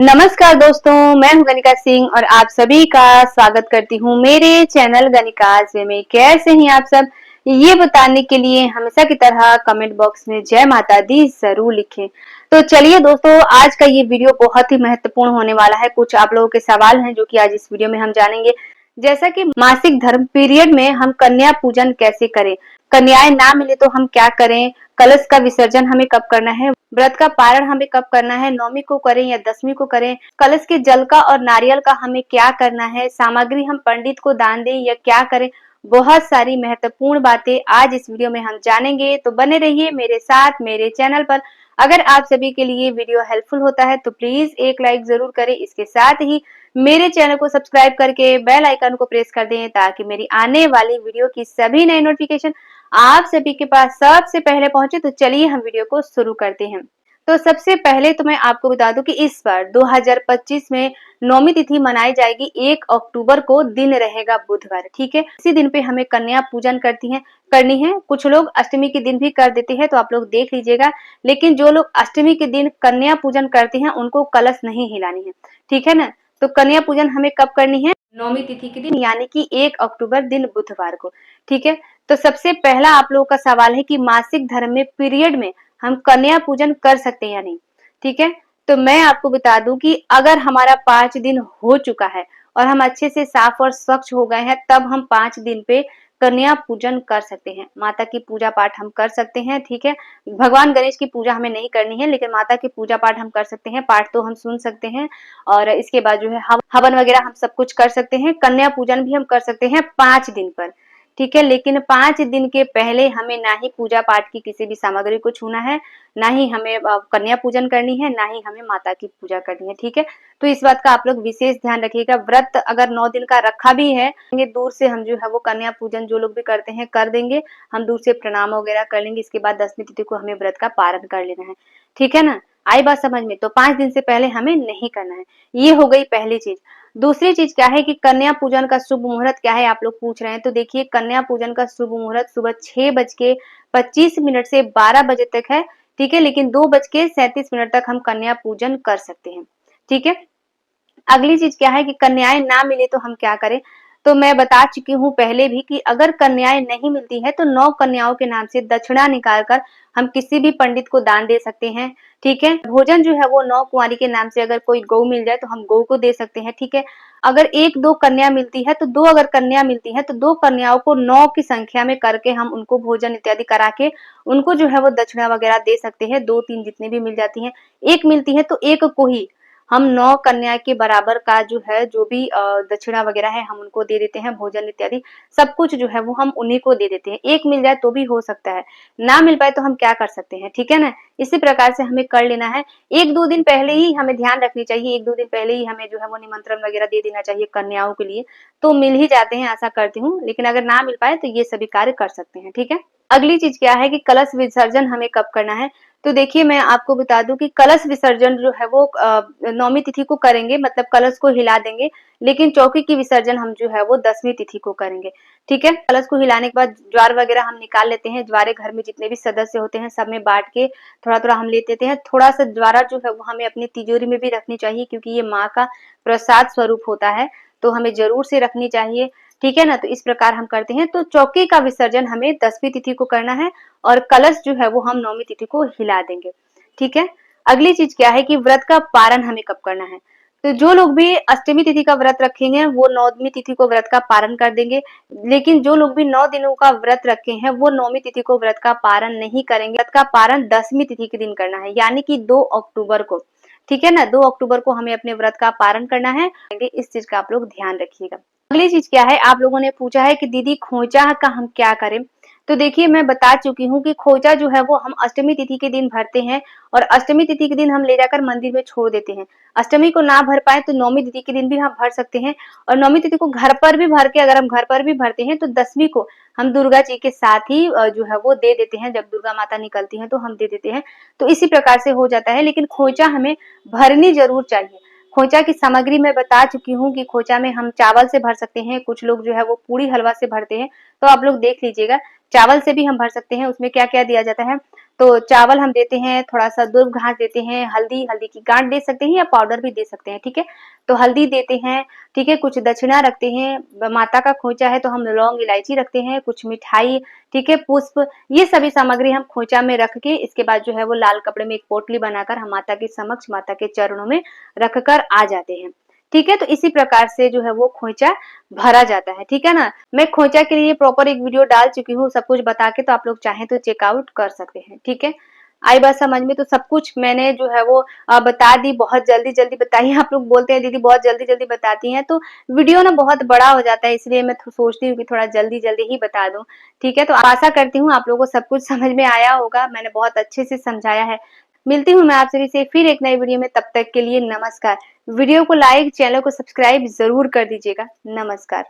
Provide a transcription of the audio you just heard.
नमस्कार दोस्तों, मैं हूं गनिका सिंह और आप सभी का स्वागत करती हूं मेरे चैनल गनिकाज में। कैसे हैं आप सब, ये बताने के लिए हमेशा की तरह कमेंट बॉक्स में जय माता दी जरूर लिखें। तो चलिए दोस्तों, आज का ये वीडियो बहुत ही महत्वपूर्ण होने वाला है। कुछ आप लोगों के सवाल हैं जो कि आज इस वीडियो में हम जानेंगे। जैसा कि मासिक धर्म पीरियड में हम कन्या पूजन कैसे करें, कन्याएं ना मिले तो हम क्या करें, कलश का विसर्जन हमें कब करना है, व्रत का पारण हमें कब करना है, नौमी को करें या दसवीं को करें, कलश के जल का और नारियल का हमें क्या करना है, सामग्री हम पंडित को दान दें या क्या करें। बहुत सारी महत्वपूर्ण बातें आज इस वीडियो में हम जानेंगे, तो बने रहिए मेरे साथ मेरे चैनल पर। अगर आप सभी के लिए वीडियो हेल्पफुल होता है तो प्लीज एक लाइक जरूर करें। इसके साथ ही मेरे चैनल को सब्सक्राइब करके बेल आइकन को प्रेस कर दें ताकि मेरी आने वाली वीडियो की सभी नई नोटिफिकेशन आप सभी के पास सबसे पहले पहुंचे। तो चलिए हम वीडियो को शुरू करते हैं। तो सबसे पहले तो मैं आपको बता दूं कि इस बार 2025 में नौमी तिथि मनाई जाएगी 1 अक्टूबर को, दिन रहेगा बुधवार। ठीक है, इसी दिन पे हमें कन्या पूजन करनी है। कुछ लोग अष्टमी के दिन भी कर देते हैं, तो आप लोग देख लीजिएगा। लेकिन जो लोग अष्टमी के दिन कन्या पूजन करते हैं उनको कलश नहीं हिलानी है, ठीक है ना। तो कन्या पूजन हमें कब करनी है, नौमी तिथि के दिन, यानी कि 1 अक्टूबर दिन बुधवार को। ठीक है, तो सबसे पहला आप लोगों का सवाल है कि मासिक धर्म में पीरियड में हम कन्या पूजन कर सकते हैं या नहीं। ठीक है, तो मैं आपको बता दूं कि अगर हमारा 5 दिन हो चुका है और हम अच्छे से साफ और स्वच्छ हो गए हैं, तब हम 5 दिन पे कन्या पूजन कर सकते हैं। माता की पूजा पाठ हम कर सकते हैं। ठीक है, भगवान गणेश की पूजा हमें नहीं करनी है, लेकिन माता की पूजा पाठ हम कर सकते हैं। पाठ तो हम सुन सकते हैं और इसके बाद जो है हवन वगैरह हम सब कुछ कर सकते हैं। कन्या पूजन भी हम कर सकते हैं 5 दिन पर। ठीक है, लेकिन 5 दिन के पहले हमें ना ही पूजा पाठ की किसी भी सामग्री को छूना है, ना ही हमें कन्या पूजन करनी है, ना ही हमें माता की पूजा करनी है। ठीक है, तो इस बात का आप लोग विशेष ध्यान रखिएगा। व्रत अगर 9 दिन का रखा भी है, दूर से हम जो है वो कन्या पूजन जो लोग भी करते हैं कर देंगे। हम दूर से प्रणाम वगैरह कर लेंगे। इसके बाद 10वीं तिथि को हमें व्रत का पारण कर लेना है। ठीक है ना, आई बात समझ में। तो 5 दिन से पहले हमें नहीं करना है। ये हो गई पहली चीज। दूसरी चीज क्या है कि कन्या पूजन का शुभ मुहूर्त क्या है, आप लोग पूछ रहे हैं। तो देखिए, कन्या पूजन का शुभ मुहूर्त सुबह 6:25 से 12 बजे तक है। ठीक है, लेकिन 2:37 तक हम कन्या पूजन कर सकते हैं। ठीक है, अगली चीज क्या है कि कन्याएं ना मिले तो हम क्या करें। तो मैं बता चुकी हूँ पहले भी कि अगर कन्याएं नहीं मिलती है तो 9 कन्याओं के नाम से दक्षिणा निकालकर हम किसी भी पंडित को दान दे सकते हैं। ठीक है, भोजन जो है वो 9 कुंवारी के नाम से अगर कोई गौ मिल जाए तो हम गौ को दे सकते हैं। ठीक है, अगर 1-2 कन्या मिलती है तो अगर कन्या मिलती है तो 2 कन्याओं को 9 की संख्या में करके हम उनको भोजन इत्यादि करा के उनको जो है वो दक्षिणा वगैरह दे सकते हैं। 2-3 जितनी भी मिल जाती है। एक मिलती है तो एक को ही हम 9 कन्या के बराबर का जो है जो भी दक्षिणा वगैरह है हम उनको दे देते हैं। भोजन इत्यादि सब कुछ जो है वो हम उन्हीं को दे देते हैं। एक मिल जाए तो भी हो सकता है, ना मिल पाए तो हम क्या कर सकते हैं। ठीक है ना, इसी प्रकार से हमें कर लेना है। 1-2 दिन पहले ही हमें ध्यान रखनी चाहिए। 1-2 दिन पहले ही हमें जो है वो निमंत्रण वगैरह दे देना चाहिए कन्याओं के लिए, तो मिल ही जाते हैं, आशा करती हूँ। लेकिन अगर ना मिल पाए तो ये सभी कार्य कर सकते हैं। ठीक है, अगली चीज क्या है कि कलश विसर्जन हमें कब करना है। तो देखिए, मैं आपको बता दूं कि कलश विसर्जन जो है वो नौमी तिथि को करेंगे, मतलब कलश को हिला देंगे। लेकिन चौकी की विसर्जन हम जो है वो 10वीं तिथि को करेंगे। ठीक है, कलश को हिलाने के बाद ज्वार वगैरह हम निकाल लेते हैं। ज्वारे घर में जितने भी सदस्य होते हैं सब में बांट के थोड़ा थोड़ा हम ले लेते हैं। थोड़ा सा ज्वारा जो है वो हमें अपनी तिजोरी में भी रखनी चाहिए, क्योंकि ये माँ का प्रसाद स्वरूप होता है, तो हमें जरूर से रखनी चाहिए। ठीक है ना, तो इस प्रकार हम करते हैं। तो चौकी का विसर्जन हमें 10वीं तिथि को करना है और कलश जो है वो हम 9वीं तिथि को हिला देंगे। ठीक है, अगली चीज क्या है कि व्रत का पारण हमें कब करना है। तो जो लोग भी अष्टमी तिथि का व्रत रखेंगे वो 9वीं तिथि को व्रत का पारण कर देंगे। लेकिन जो लोग भी 9 दिनों का व्रत रखे हैं वो 9वीं तिथि को व्रत का पारण नहीं करेंगे। व्रत का पारण 10वीं तिथि के दिन करना है, यानी कि 2 अक्टूबर को। ठीक है ना, 2 अक्टूबर को हमें अपने व्रत का पारण करना है। इस चीज का आप लोग ध्यान रखिएगा। अगली चीज क्या है, आप लोगों ने पूछा है कि दीदी खोचा का हम क्या करें। तो देखिए, मैं बता चुकी हूँ कि खोचा जो है वो हम अष्टमी तिथि के दिन भरते हैं और अष्टमी तिथि के दिन हम ले जाकर मंदिर में छोड़ देते हैं। अष्टमी को ना भर पाए तो 9वीं तिथि के दिन भी हम भर सकते हैं और 9वीं तिथि को घर पर भी भर के, अगर हम घर पर भी भरते हैं तो 10वीं को हम दुर्गा जी के साथ ही जो है वो दे देते हैं। जब दुर्गा माता निकलती हैं तो हम दे देते हैं। तो इसी प्रकार से हो जाता है। लेकिन खोचा हमें भरनी जरूर चाहिए। खोचा की सामग्री मैं बता चुकी हूँ कि खोचा में हम चावल से भर सकते हैं। कुछ लोग जो है वो पूरी हलवा से भरते हैं, तो आप लोग देख लीजिएगा। चावल से भी हम भर सकते हैं। उसमें क्या क्या दिया जाता है, तो चावल हम देते हैं, थोड़ा सा दूब घास देते हैं, हल्दी, हल्दी की गांठ दे सकते हैं या पाउडर भी दे सकते हैं, ठीक है। तो हल्दी देते हैं, ठीक है, कुछ दक्षिणा रखते हैं, माता का खोंचा है तो हम लौंग इलायची रखते हैं, कुछ मिठाई, ठीक है, पुष्प, ये सभी सामग्री हम खोंचा में रख के इसके बाद जो है वो लाल कपड़े में एक पोटली बनाकर हम माता के समक्ष, माता के चरणों में रखकर आ जाते हैं, ठीक है। तो इसी प्रकार से जो है वो खोंचा भरा जाता है, ठीक है ना। मैं खोंचा के लिए प्रॉपर एक वीडियो डाल चुकी हूँ सब कुछ बता के, तो आप लोग चाहें तो चेकआउट कर सकते हैं, ठीक है। आई बात समझ में? तो सब कुछ मैंने जो है वो बता दी, बहुत जल्दी जल्दी बताई। आप लोग बोलते हैं दीदी बहुत जल्दी जल्दी बताती हैं, तो वीडियो ना बहुत बड़ा हो जाता है, इसलिए मैं सोचती हूँ कि थोड़ा जल्दी जल्दी ही बता दूं, ठीक है। तो आशा करती हूँ आप लोगों को सब कुछ समझ में आया होगा, मैंने बहुत अच्छे से समझाया है। मिलती हूँ मैं आप सभी से फिर एक नई वीडियो में, तब तक के लिए नमस्कार। वीडियो को लाइक, चैनल को सब्सक्राइब जरूर कर दीजिएगा। नमस्कार।